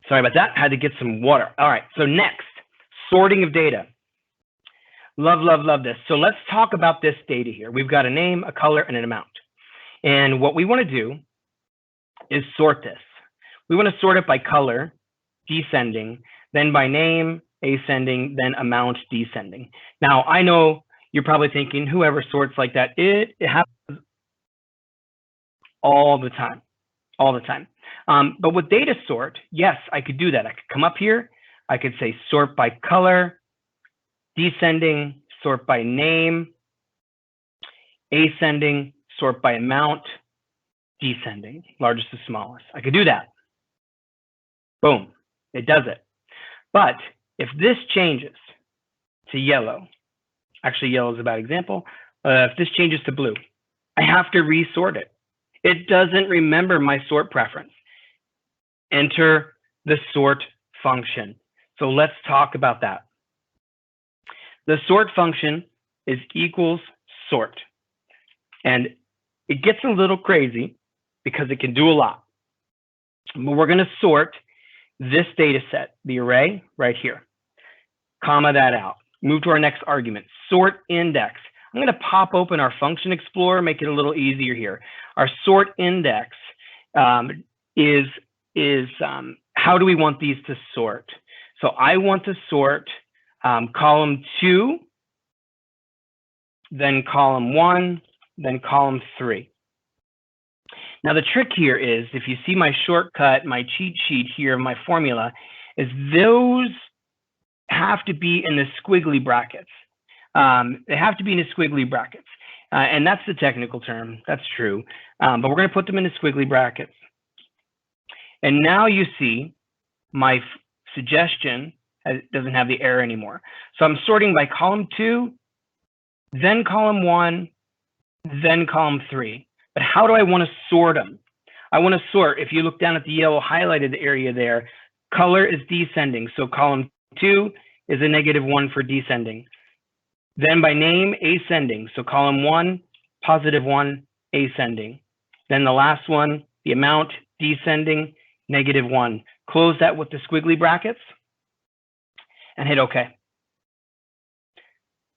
Sorry about that. Had to get some water. All right. So next, sorting of data. Love, love, love this. So let's talk about this data here. We've got a name, a color, and an amount. And what we want to do is sort this. We want to sort it by color, descending, then by name, ascending, then amount, descending. Now, I know you're probably thinking, whoever sorts like that, it happens all the time, all the time. But with data sort, yes, I could do that. I could come up here. I could say sort by color, descending, sort by name, ascending, sort by amount, descending, largest to smallest. I could do that. Boom, it does it. But if this changes to yellow, actually yellow is a bad example. If this changes to blue, I have to resort it. It doesn't remember my sort preference. Enter the sort function. So let's talk about that. The sort function is equals sort. And it gets a little crazy because it can do a lot. But we're going to sort this data set, the array right here, comma that out. Move to our next argument, sort index. I'm going to pop open our function explorer, make it a little easier here. Our sort index is how do we want these to sort? So I want to sort column 2, then column 1, then column 3. Now the trick here is, if you see my shortcut, my cheat sheet here, my formula, is those have to be in the squiggly brackets. They have to be in the squiggly brackets. And that's the technical term, that's true. But we're gonna put them in the squiggly brackets. And now you see my suggestion doesn't have the error anymore. So I'm sorting by column 2, then column 1, then column 3. But how do I want to sort them? I want to sort, if you look down at the yellow highlighted area there, color is descending. So column 2 is a -1 for descending. Then by name, ascending. So column 1, +1, ascending. Then the last one, the amount, descending, -1. Close that with the squiggly brackets and hit OK.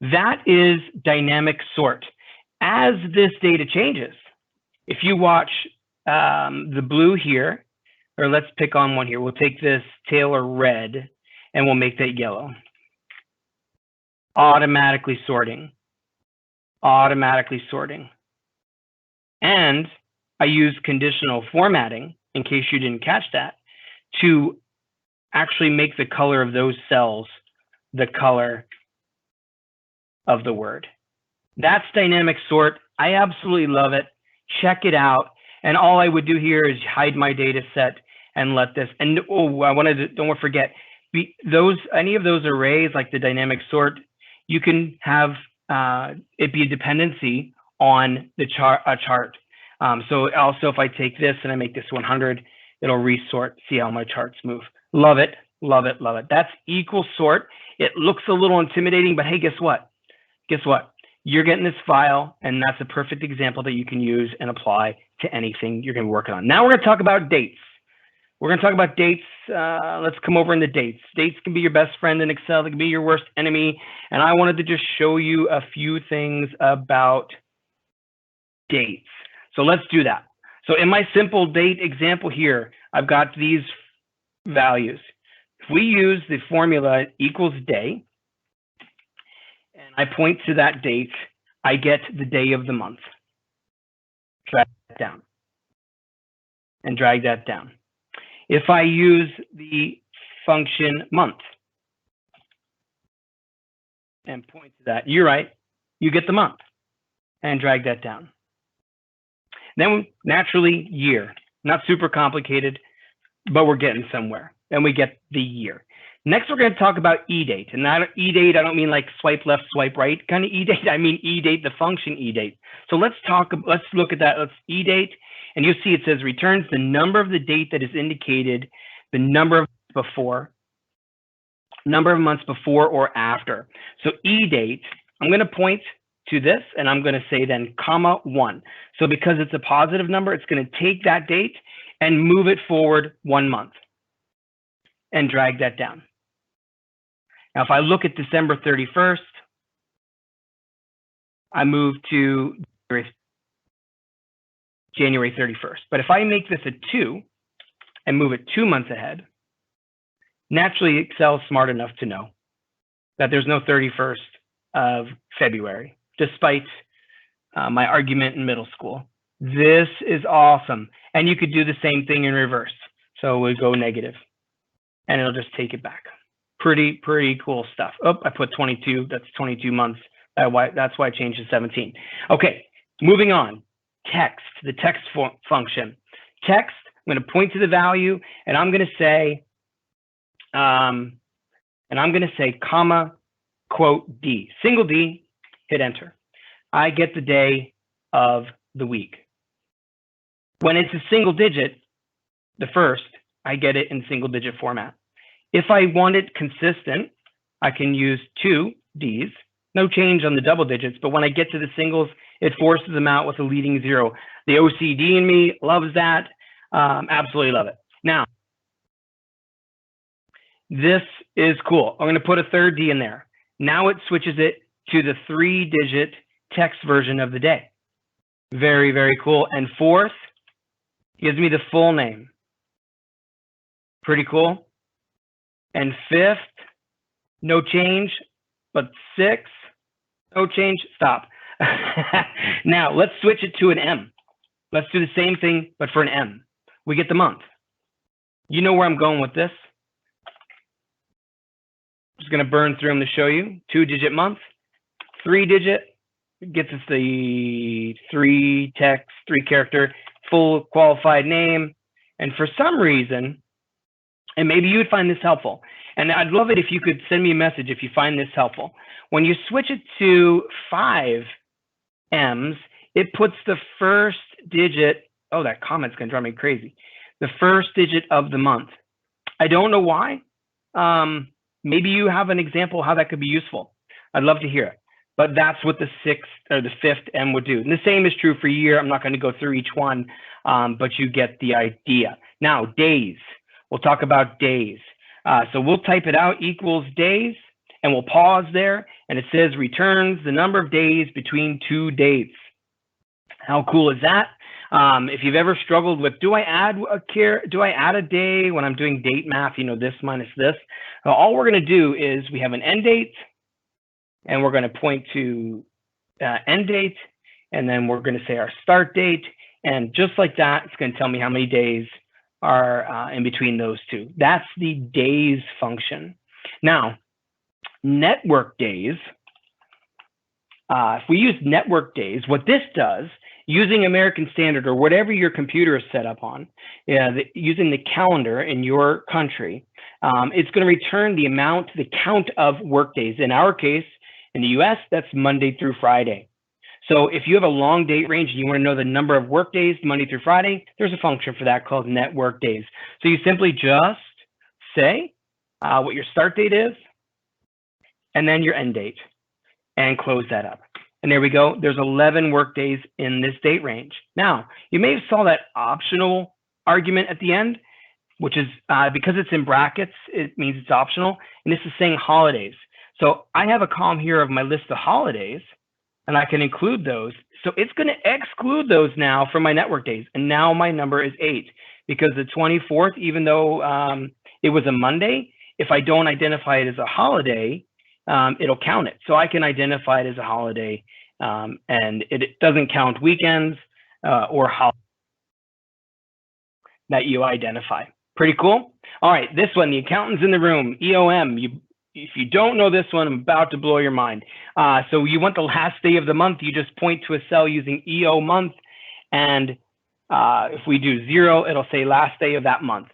That is dynamic sort. As this data changes, if you watch the blue here, or let's pick on one here. We'll take this Taylor red and we'll make that yellow. Automatically sorting. Automatically sorting. And I use conditional formatting, in case you didn't catch that, to actually make the color of those cells the color of the word. That's dynamic sort. I absolutely love it. Check it out. And all I would do here is hide my data set and let this, and oh, I wanted to, don't forget, any of those arrays, like the dynamic sort, you can have it be a dependency on the chart, a chart. So also if I take this and I make this 100, it'll resort, see how my charts move. Love it, love it, love it. That's equal sort. It looks a little intimidating, but hey, guess what? Guess what? You're getting this file, and that's a perfect example that you can use and apply to anything you're going to be working on. Now we're going to talk about dates. We're going to talk about dates. Let's come over into dates. Dates can be your best friend in Excel. They can be your worst enemy. And I wanted to just show you a few things about dates. So let's do that. So in my simple date example here, I've got these values. If we use the formula equals day, and I point to that date, I get the day of the month. Drag that down and drag that down. If I use the function month and point to that, you're right, you get the month, and drag that down. Then naturally year, not super complicated, but we're getting somewhere, and we get the year. Next, we're going to talk about eDate, and that eDate, I don't mean like swipe left, swipe right kind of eDate. I mean eDate, the function eDate. So let's look at that. Let's eDate, and you'll see it says returns the number of the date that is indicated, the number of months before or after. So eDate, I'm going to point to this, and I'm going to say then comma 1. So because it's a positive number, it's going to take that date and move it forward 1 month and drag that down. Now, if I look at December 31st, I move to January 31st. But if I make this a 2 and move it 2 months ahead, naturally Excel's smart enough to know that there's no 31st of February, despite my argument in middle school. This is awesome. And you could do the same thing in reverse. So we'll go negative, and it'll just take it back. Pretty cool stuff. Oh, I put 22. That's 22 months. That's why I changed to 17. Okay, moving on. Text, the text function. Text, I'm going to point to the value, and I'm going to say, comma, quote, D. Single D, hit enter. I get the day of the week. When it's a single digit, the first, I get it in single digit format. If I want it consistent, I can use 2 Ds, no change on the double digits, but when I get to the singles, it forces them out with a leading 0. The OCD in me loves that. Absolutely love it. Now, this is cool. I'm going to put a third D in there. Now it switches it to the 3-digit text version of the day. Very, very cool. And fourth, gives me the full name. Pretty cool. And fifth, no change, but 6, no change, stop. Now, let's switch it to an M. Let's do the same thing, but for an M. We get the month. You know where I'm going with this. I'm just going to burn through them to show you. 2-digit month, 3-digit, gets us the 3-text, 3-character, full qualified name. And for some reason, and maybe you would find this helpful, and I'd love it if you could send me a message if you find this helpful. When you switch it to 5 M's, it puts the first digit, oh, that comment's going to drive me crazy, the first digit of the month. I don't know why. Maybe you have an example how that could be useful. I'd love to hear it. but that's what the 6th or the 5th M would do. And the same is true for year. I'm not going to go through each one, but you get the idea. Now, days. We'll talk about days. So we'll type it out, equals days, and we'll pause there, and it says returns the number of days between 2 dates. How cool is that? If you've ever struggled with, do I add a day when I'm doing date math, you know, this minus this? Well, all we're going to do is we have an end date, and we're going to point to end date, and then we're going to say our start date, and just like that, it's going to tell me how many days are in between those two. That's the days function. Now, network days, if we use network days, what this does, using American Standard or whatever your computer is set up on, using the calendar in your country, it's going to return the count of work days. In our case, in the US, that's Monday through Friday. So if you have a long date range and you want to know the number of work days, Monday through Friday, there's a function for that called network days. So you simply just say what your start date is, and then your end date, and close that up. And there we go. There's 11 work days in this date range. Now, you may have saw that optional argument at the end, which is because it's in brackets, it means it's optional. And this is saying holidays. So I have a column here of my list of holidays, and I can include those. So it's going to exclude those now from my network days. And now my number is 8, because the 24th, even though it was a Monday, if I don't identify it as a holiday, it'll count it. So I can identify it as a holiday, and it doesn't count weekends or holidays that you identify. Pretty cool. All right, this one, the accountant's in the room, EOM. If you don't know this one, I'm about to blow your mind. So you want the last day of the month, you just point to a cell using EO month, and if we do 0, it'll say last day of that month.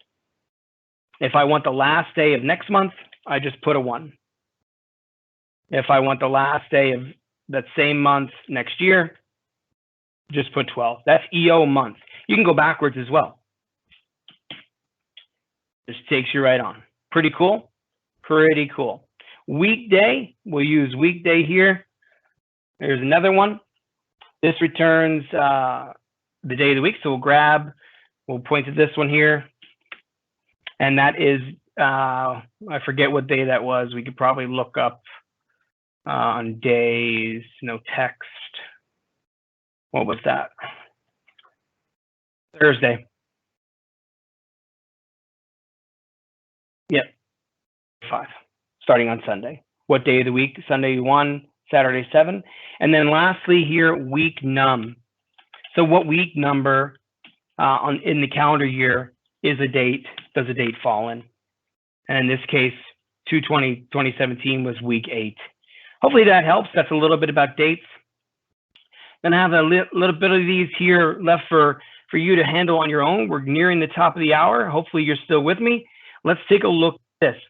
If I want the last day of next month, I just put a 1. If I want the last day of that same month next year, just put 12. That's EO month. You can go backwards as well. This takes you right on. Pretty cool. Pretty cool. Weekday, we'll use weekday here. There's another one. This returns the day of the week. So we'll point to this one here. And that is, I forget what day that was. We could probably look up on days, no text. What was that? Thursday. Yep. 5, starting on Sunday. What day of the week? Sunday 1, Saturday 7. And then lastly here, week num. So what week number in the calendar year is a date, does a date fall in? And in this case, 2/20/2017 was week 8. Hopefully that helps. That's a little bit about dates. Then I have a little bit of these here left for you to handle on your own. We're nearing the top of the hour. Hopefully you're still with me. Let's take a look at this.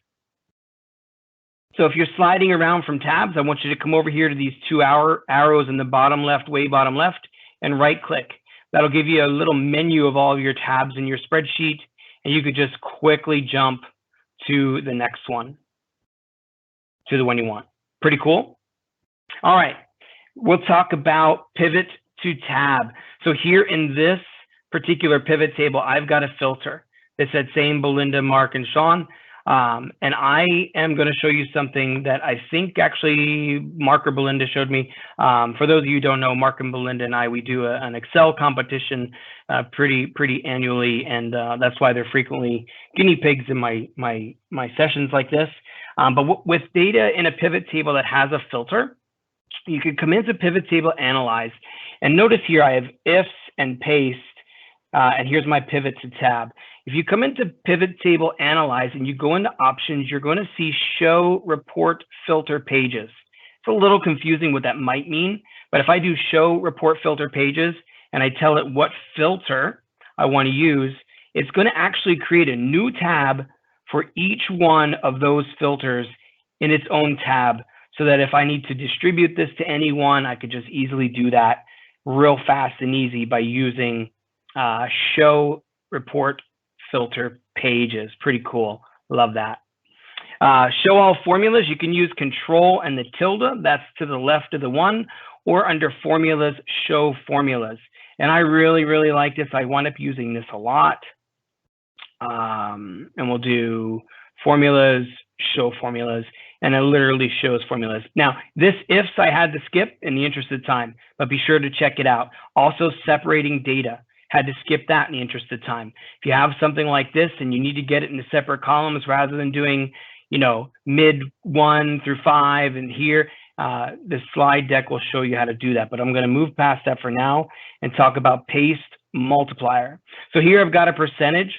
So if you're sliding around from tabs, I want you to come over here to these 2 arrows in the bottom left, way bottom left, and right click. That'll give you a little menu of all of your tabs in your spreadsheet, and you could just quickly jump to the next one, to the one you want. Pretty cool. All right, we'll talk about pivot to tab. So here in this particular pivot table, I've got a filter that said same Belinda, Mark, and Sean. And I am going to show you something that I think actually Mark or Belinda showed me. For those of you who don't know, Mark and Belinda and we do an Excel competition pretty annually, and that's why they're frequently guinea pigs in my sessions like this. But with data in a pivot table that has a filter, you can come into pivot table, analyze, and notice here I have ifs and paste, and here's my pivot to tab. If you come into pivot table, analyze, and you go into options, you're going to see show report filter pages. It's a little confusing what that might mean, but if I do show report filter pages and I tell it what filter I want to use, it's going to actually create a new tab for each one of those filters in its own tab, so that if I need to distribute this to anyone, I could just easily do that real fast and easy by using show report filter pages. Pretty cool. Love that. Show all formulas, you can use control and the tilde, that's to the left of the one, or under formulas, show formulas. And I really, really like this. I wind up using this a lot. And we'll do formulas, show formulas, and it literally shows formulas. Now, this ifs I had to skip in the interest of time, but be sure to check it out. Also, separating data. Had to skip that in the interest of time. If you have something like this and you need to get it into separate columns rather than doing, you know, mid 1 through 5 and here, the slide deck will show you how to do that. But I'm going to move past that for now and talk about paste multiplier. So here I've got a percentage.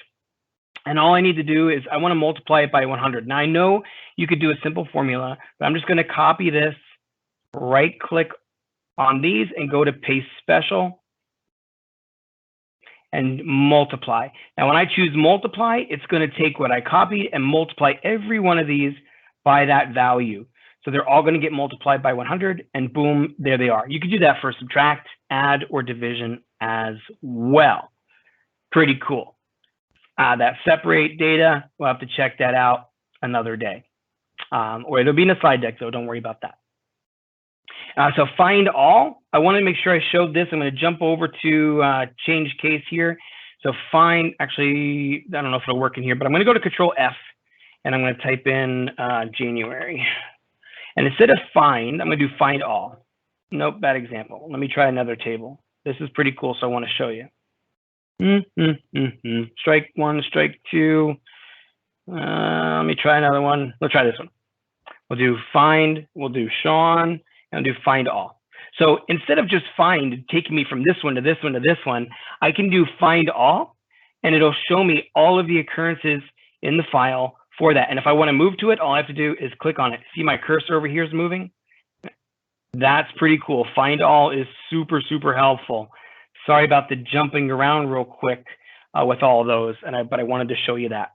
And all I need to do is I want to multiply it by 100. Now I know you could do a simple formula, but I'm just going to copy this, right click on these and go to paste special and multiply. Now when I choose multiply, it's going to take what I copied and multiply every one of these by that value. So they're all going to get multiplied by 100 and boom, there they are. You could do that for subtract, add, or division as well. Pretty cool. That separate data, we'll have to check that out another day. Or it'll be in the slide deck, so don't worry about that. So find all, I want to make sure I showed this. I'm going to jump over to change case here. So find, actually, I don't know if it'll work in here, but I'm going to go to Control F and I'm going to type in January. And instead of find, I'm going to do find all. Nope, bad example. Let me try another table. This is pretty cool, so I want to show you. Strike one, strike two. Let me try another one. Let's try this one. We'll do find, we'll do Sean, and we'll do find all. So instead of just find, taking me from this one to this one to this one, I can do find all, and it'll show me all of the occurrences in the file for that. And if I want to move to it, all I have to do is click on it. See my cursor over here is moving? That's pretty cool. Find all is super, super helpful. Sorry about the jumping around real quick with all of those, but I wanted to show you that.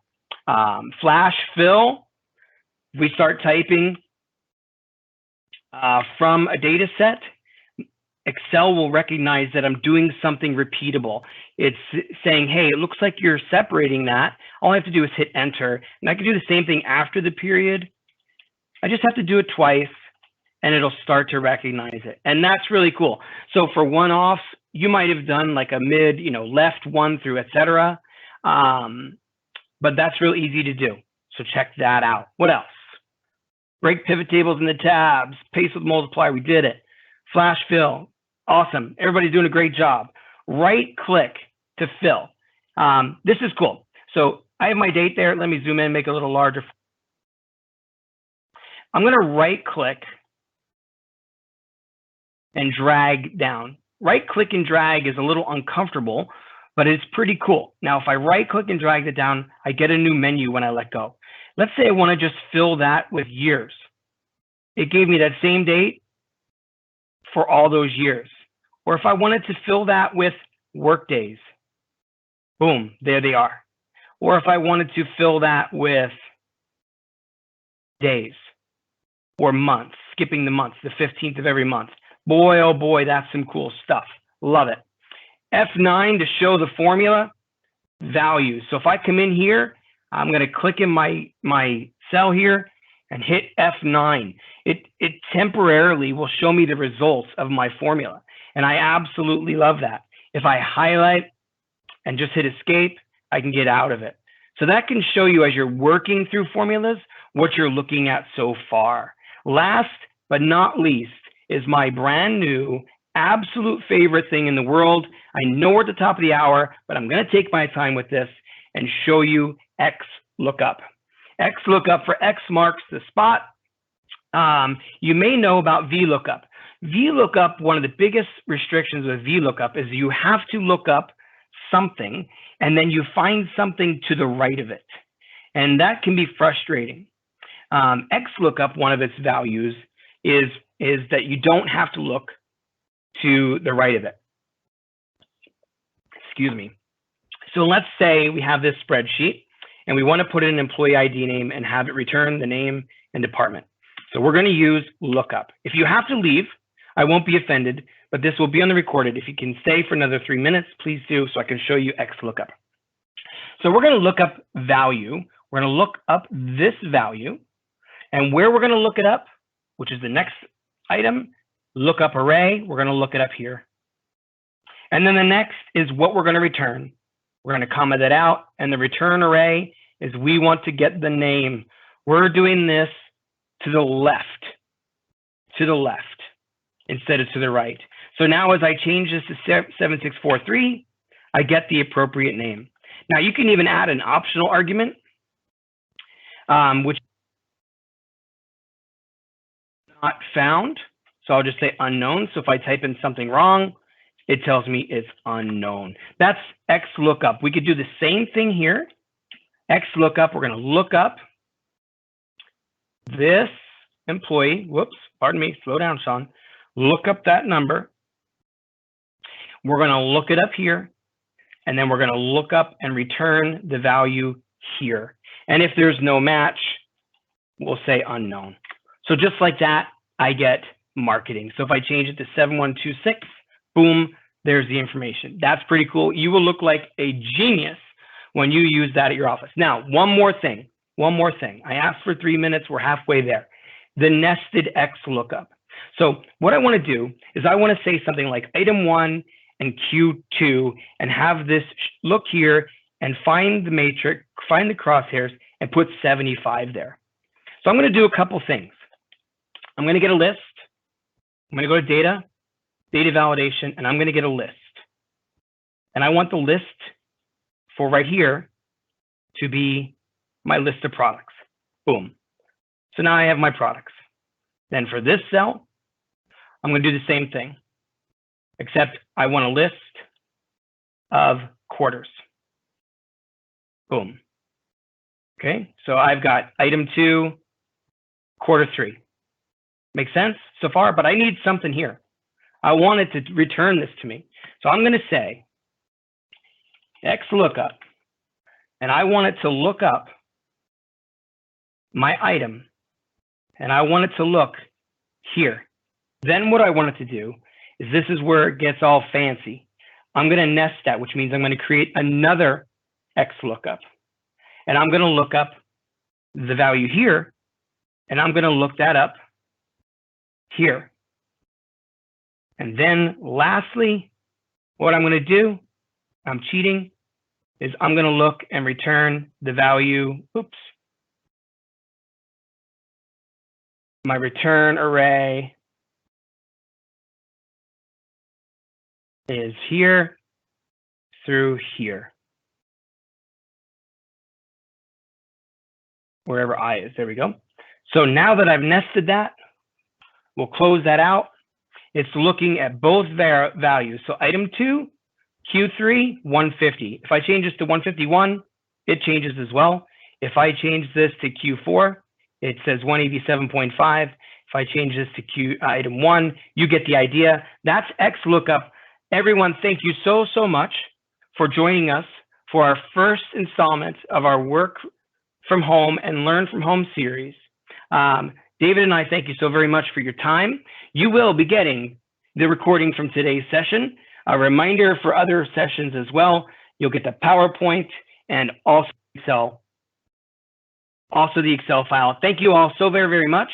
Flash fill, we start typing from a data set, Excel will recognize that I'm doing something repeatable. It's saying, hey, it looks like you're separating that. All I have to do is hit enter. And I can do the same thing after the period. I just have to do it twice and it'll start to recognize it. And that's really cool. So for one-offs, you might have done like a mid, left one through, etc. But that's real easy to do. So check that out. What else? Break pivot tables in the tabs, paste with multiply, we did it. Flash fill, awesome. Everybody's doing a great job. Right click to fill. This is cool. So I have my date there. Let me zoom in, make it a little larger. I'm gonna right click and drag down. Right click and drag is a little uncomfortable, but it's pretty cool. Now, if I right click and drag it down, I get a new menu when I let go. Let's say I want to just fill that with years. It gave me that same date for all those years. Or if I wanted to fill that with work days, boom, there they are. Or if I wanted to fill that with days or months, skipping the months, the 15th of every month. Boy, oh boy, that's some cool stuff. Love it. F9 to show the formula values. So if I come in here, I'm going to click in my cell here and hit F9. It temporarily will show me the results of my formula. And I absolutely love that. If I highlight and just hit escape, I can get out of it. So that can show you as you're working through formulas, what you're looking at so far. Last but not least is my brand new absolute favorite thing in the world. I know we're at the top of the hour, but I'm going to take my time with this and show you XLOOKUP. XLOOKUP for X marks the spot. You may know about VLOOKUP. VLOOKUP, one of the biggest restrictions with VLOOKUP is you have to look up something and then you find something to the right of it. And that can be frustrating. XLOOKUP, one of its values is that you don't have to look to the right of it. Excuse me. So let's say we have this spreadsheet and we want to put in an employee ID name and have it return the name and department. So we're going to use lookup. If you have to leave, I won't be offended, but this will be on the recorded. If you can stay for another 3 minutes, please do, so I can show you XLOOKUP. So we're going to look up value. We're going to look up this value. And where we're going to look it up, which is the next item, lookup array, we're going to look it up here. And then the next is what we're going to return. We're going to comment that out, and the return array is we want to get the name. We're doing this to the left instead of to the right. So now as I change this to 7643, I get the appropriate name. Now you can even add an optional argument, which is not found. So I'll just say unknown. So if I type in something wrong, it tells me it's unknown. That's XLOOKUP. We could do the same thing here. XLOOKUP, we're going to look up this employee. Whoops, pardon me, slow down, Sean. Look up that number. We're going to look it up here, and then we're going to look up and return the value here. And if there's no match, we'll say unknown. So just like that, I get marketing. So if I change it to 7126, boom, there's the information. That's pretty cool. You will look like a genius when you use that at your office. Now, one more thing. I asked for 3 minutes. We're halfway there. The nested XLOOKUP. So what I want to do is I want to say something like item 1 and Q2 and have this look here and find the matrix, find the crosshairs and put 75 there. So I'm going to do a couple things. I'm going to get a list. I'm going to go to data, data validation, and I'm going to get a list. And I want the list for right here to be my list of products. Boom. So now I have my products. Then for this cell, I'm going to do the same thing, except I want a list of quarters. Boom. Okay, so I've got item 2, quarter 3. Makes sense so far, but I need something here. I want it to return this to me. So I'm going to say XLOOKUP, and I want it to look up my item, and I want it to look here. Then what I want it to do is this is where it gets all fancy. I'm going to nest that, which means I'm going to create another XLOOKUP. And I'm going to look up the value here, and I'm going to look that up here. And then lastly, what I'm going to do, I'm cheating, is I'm going to look and return the value, oops. My return array is here through here. Wherever I is, there we go. So now that I've nested that, we'll close that out. It's looking at both values. So item 2, Q3, 150. If I change this to 151, it changes as well. If I change this to Q4, it says 187.5. If I change this to item 1, you get the idea. That's XLOOKUP. Everyone, thank you so much for joining us for our first installment of our Work from Home and Learn from Home series. David and I thank you so very much for your time. You will be getting the recording from today's session, a reminder for other sessions as well. You'll get the PowerPoint and also the Excel file. Thank you all so very much.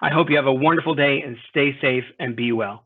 I hope you have a wonderful day and stay safe and be well.